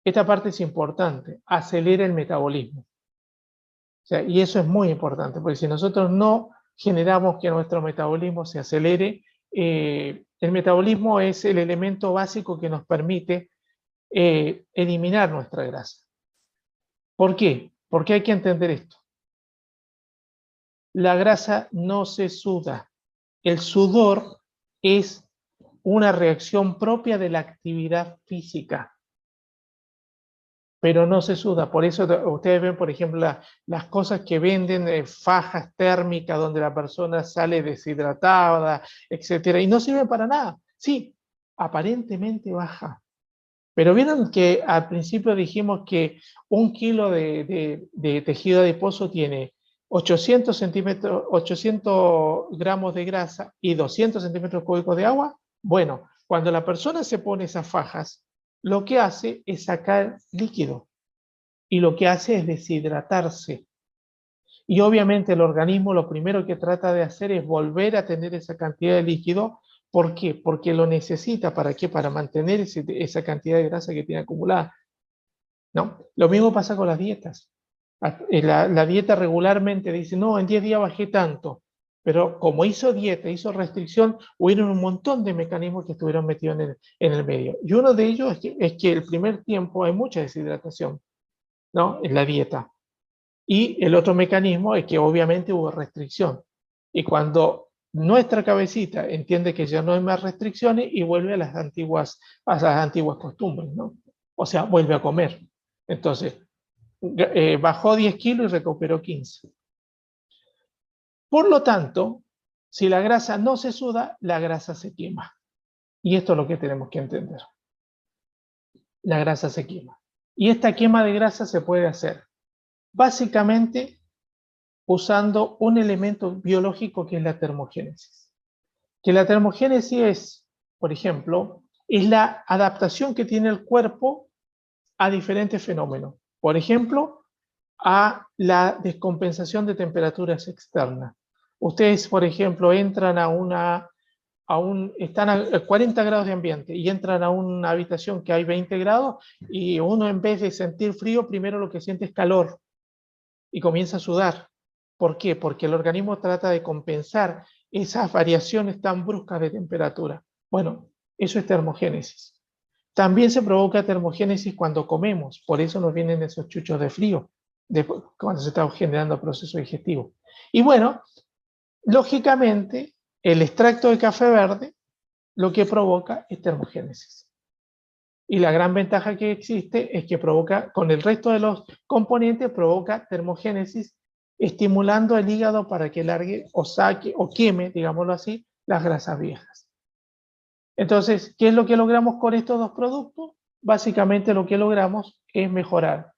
Esta parte es importante, acelera el metabolismo. O sea, y eso es muy importante, porque si nosotros no generamos que nuestro metabolismo se acelere, el metabolismo es el elemento básico que nos permite eliminar nuestra grasa. ¿Por qué? Porque hay que entender esto. La grasa no se suda. El sudor es una reacción propia de la actividad física, pero no se suda. Por eso ustedes ven, por ejemplo, las cosas que venden, fajas térmicas donde la persona sale deshidratada, etcétera, y no sirven para nada. Sí, aparentemente baja. Pero vieron que al principio dijimos que 1 kilo de tejido adiposo tiene 800 gramos de grasa y 200 centímetros cúbicos de agua. Bueno, cuando la persona se pone esas fajas, lo que hace es sacar líquido y lo que hace es deshidratarse. Y obviamente el organismo lo primero que trata de hacer es volver a tener esa cantidad de líquido. ¿Por qué? Porque lo necesita. ¿Para qué? Para mantener esa cantidad de grasa que tiene acumulada, ¿no? Lo mismo pasa con las dietas. La dieta regularmente dice, no, en 10 días bajé tanto. Pero como hizo dieta, hizo restricción, hubieron un montón de mecanismos que estuvieron metidos en el medio. Y uno de ellos es que el primer tiempo hay mucha deshidratación, ¿no? En la dieta. Y el otro mecanismo es que obviamente hubo restricción. Y cuando nuestra cabecita entiende que ya no hay más restricciones y vuelve a las antiguas costumbres, ¿no? O sea, vuelve a comer. Entonces, bajó 10 kilos y recuperó 15. Por lo tanto, si la grasa no se suda, la grasa se quema. Y esto es lo que tenemos que entender. La grasa se quema. Y esta quema de grasa se puede hacer básicamente usando un elemento biológico que es la termogénesis. Que la termogénesis es, por ejemplo, es la adaptación que tiene el cuerpo a diferentes fenómenos. Por ejemplo, a la descompensación de temperaturas externas. Ustedes, por ejemplo, entran están a 40 grados de ambiente y entran a una habitación que hay 20 grados y uno en vez de sentir frío, primero lo que siente es calor y comienza a sudar. ¿Por qué? Porque el organismo trata de compensar esas variaciones tan bruscas de temperatura. Bueno, eso es termogénesis. También se provoca termogénesis cuando comemos, por eso nos vienen esos chuchos de frío, cuando se está generando proceso digestivo. Y bueno, lógicamente, el extracto de café verde lo que provoca es termogénesis. Y la gran ventaja que existe es que provoca, con el resto de los componentes, provoca termogénesis, estimulando el hígado para que largue o saque o queme, digámoslo así, las grasas viejas. Entonces, ¿qué es lo que logramos con estos dos productos? Básicamente lo que logramos es mejorar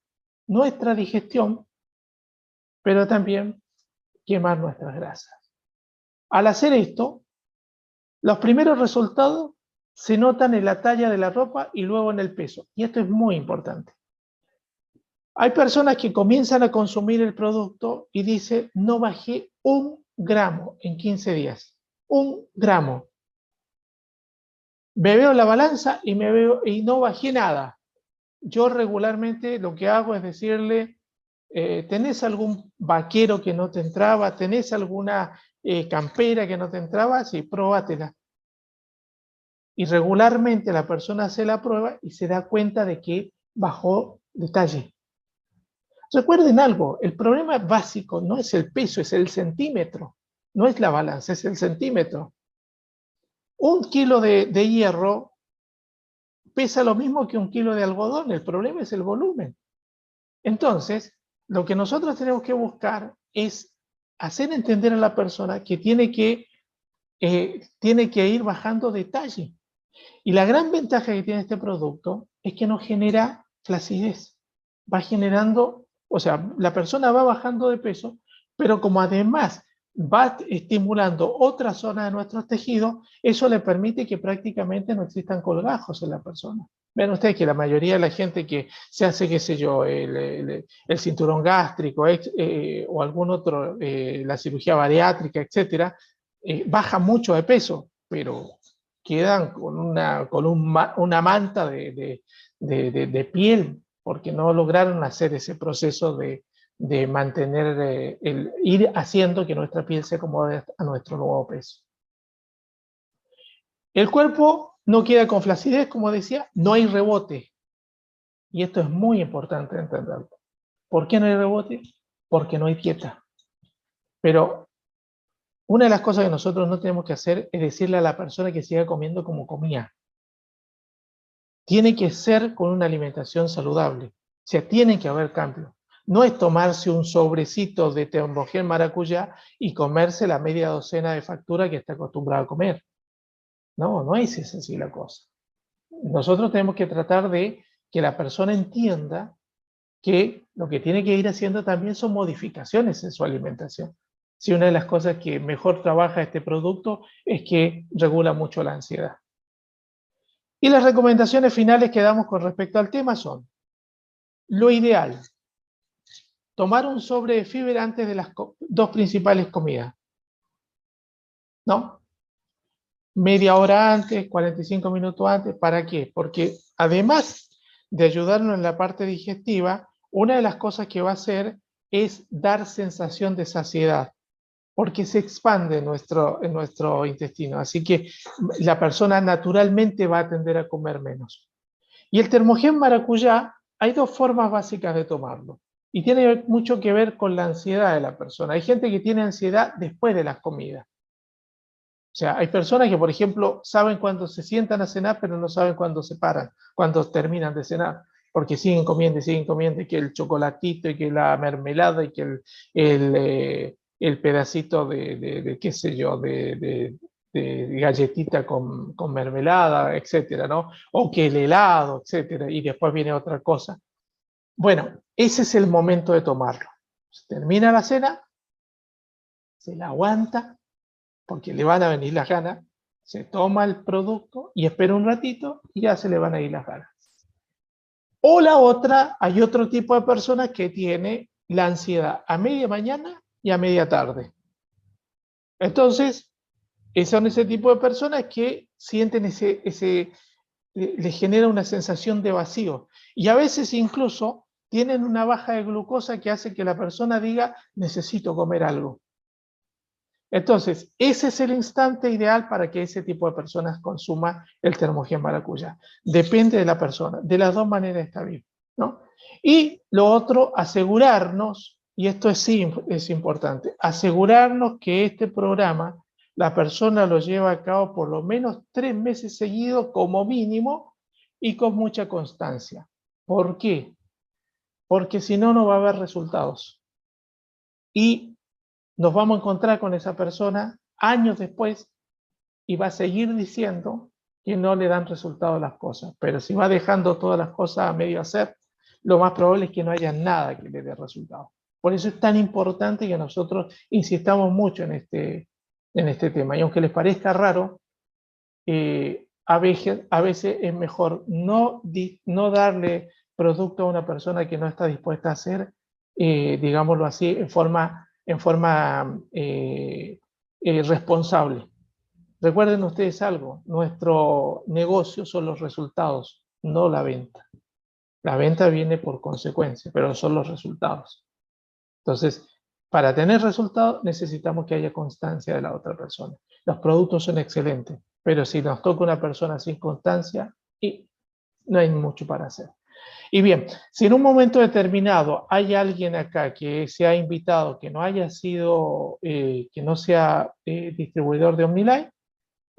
nuestra digestión, pero también quemar nuestras grasas. Al hacer esto, los primeros resultados se notan en la talla de la ropa y luego en el peso. Y esto es muy importante. Hay personas que comienzan a consumir el producto y dicen, no bajé 1 gramo en 15 días. 1 gramo. Me veo la balanza y no bajé nada. Yo regularmente lo que hago es decirle, ¿tenés algún vaquero que no te entraba? ¿Tenés alguna campera que no te entraba? Sí, próbatela. Y regularmente la persona hace la prueba y se da cuenta de que bajó detalle. Recuerden algo, el problema básico no es el peso, es el centímetro. No es la balanza, es el centímetro. 1 kilo de hierro pesa lo mismo que 1 kilo de algodón, el problema es el volumen. Entonces, lo que nosotros tenemos que buscar es hacer entender a la persona que tiene que ir bajando detalle. Y la gran ventaja que tiene este producto es que no genera flacidez. Va generando, o sea, la persona va bajando de peso, pero como además va estimulando otra zona de nuestros tejidos, eso le permite que prácticamente no existan colgajos en la persona. Ven ustedes que la mayoría de la gente que se hace, qué sé yo, el cinturón gástrico o algún otro, la cirugía bariátrica, etcétera, baja mucho de peso, pero quedan con una manta de piel, porque no lograron hacer ese proceso de mantener, ir haciendo que nuestra piel se acomode a nuestro nuevo peso. El cuerpo no queda con flacidez, como decía, no hay rebote. Y esto es muy importante entenderlo. ¿Por qué no hay rebote? Porque no hay dieta. Pero una de las cosas que nosotros no tenemos que hacer es decirle a la persona que siga comiendo como comía. Tiene que ser con una alimentación saludable. O sea, tiene que haber cambio. No es tomarse un sobrecito de Termogén maracuyá y comerse la media docena de factura que está acostumbrado a comer. No, no es así la cosa. Nosotros tenemos que tratar de que la persona entienda que lo que tiene que ir haciendo también son modificaciones en su alimentación. Si una de las cosas que mejor trabaja este producto es que regula mucho la ansiedad. Y las recomendaciones finales que damos con respecto al tema son: lo ideal, tomar un sobre de fibra antes de las 2 principales comidas. ¿No? Media hora antes, 45 minutos antes. ¿Para qué? Porque además de ayudarnos en la parte digestiva, una de las cosas que va a hacer es dar sensación de saciedad, porque se expande en nuestro intestino. Así que la persona naturalmente va a tender a comer menos. Y el Termogén maracuyá, hay 2 formas básicas de tomarlo. Y tiene mucho que ver con la ansiedad de la persona. Hay gente que tiene ansiedad después de las comidas. O sea, hay personas que, por ejemplo, saben cuándo se sientan a cenar, pero no saben cuándo se paran, cuándo terminan de cenar, porque siguen comiendo, y que el chocolatito, y que la mermelada, y que el pedacito de qué sé yo, de galletita con mermelada, etcétera, ¿no? O que el helado, etcétera, y después viene otra cosa. Bueno, ese es el momento de tomarlo. Se termina la cena, se la aguanta, porque le van a venir las ganas, se toma el producto y espera un ratito y ya se le van a ir las ganas. O la otra, hay otro tipo de personas que tiene la ansiedad a media mañana y a media tarde. Entonces, son ese tipo de personas que sienten les genera una sensación de vacío. Y a veces incluso tienen una baja de glucosa que hace que la persona diga, necesito comer algo. Entonces, ese es el instante ideal para que ese tipo de personas consuma el termogen maracuyá. Depende de la persona. De las dos maneras está bien, ¿no? Y lo otro, asegurarnos, y esto es importante, asegurarnos que este programa la persona lo lleva a cabo por lo menos 3 meses seguidos como mínimo y con mucha constancia. ¿Por qué? Porque si no, no va a haber resultados. Y nos vamos a encontrar con esa persona años después y va a seguir diciendo que no le dan resultado a las cosas. Pero si va dejando todas las cosas a medio hacer, lo más probable es que no haya nada que le dé resultado. Por eso es tan importante que nosotros insistamos mucho en este tema. Y aunque les parezca raro, a veces es mejor no darle producto a una persona que no está dispuesta a hacer, digámoslo así, en forma responsable. Recuerden ustedes algo, nuestro negocio son los resultados, no la venta. La venta viene por consecuencia, pero son los resultados. Entonces, para tener resultados necesitamos que haya constancia de la otra persona. Los productos son excelentes, pero si nos toca una persona sin constancia, no hay mucho para hacer. Y bien, si en un momento determinado hay alguien acá que se ha invitado, que no haya sido, que no sea distribuidor de OmniLife,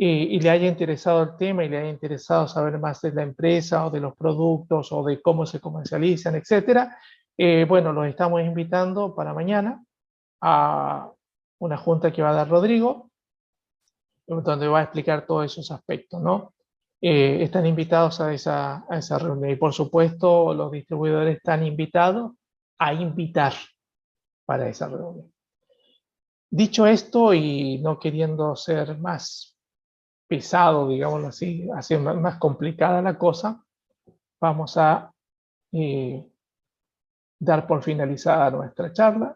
y le haya interesado el tema y le haya interesado saber más de la empresa o de los productos o de cómo se comercializan, etcétera, bueno, los estamos invitando para mañana a una junta que va a dar Rodrigo, donde va a explicar todos esos aspectos, ¿no? Están invitados a esa reunión y por supuesto los distribuidores están invitados a invitar para esa reunión. Dicho esto y no queriendo ser más pesado, digámoslo así, hacer más complicada la cosa, vamos a dar por finalizada nuestra charla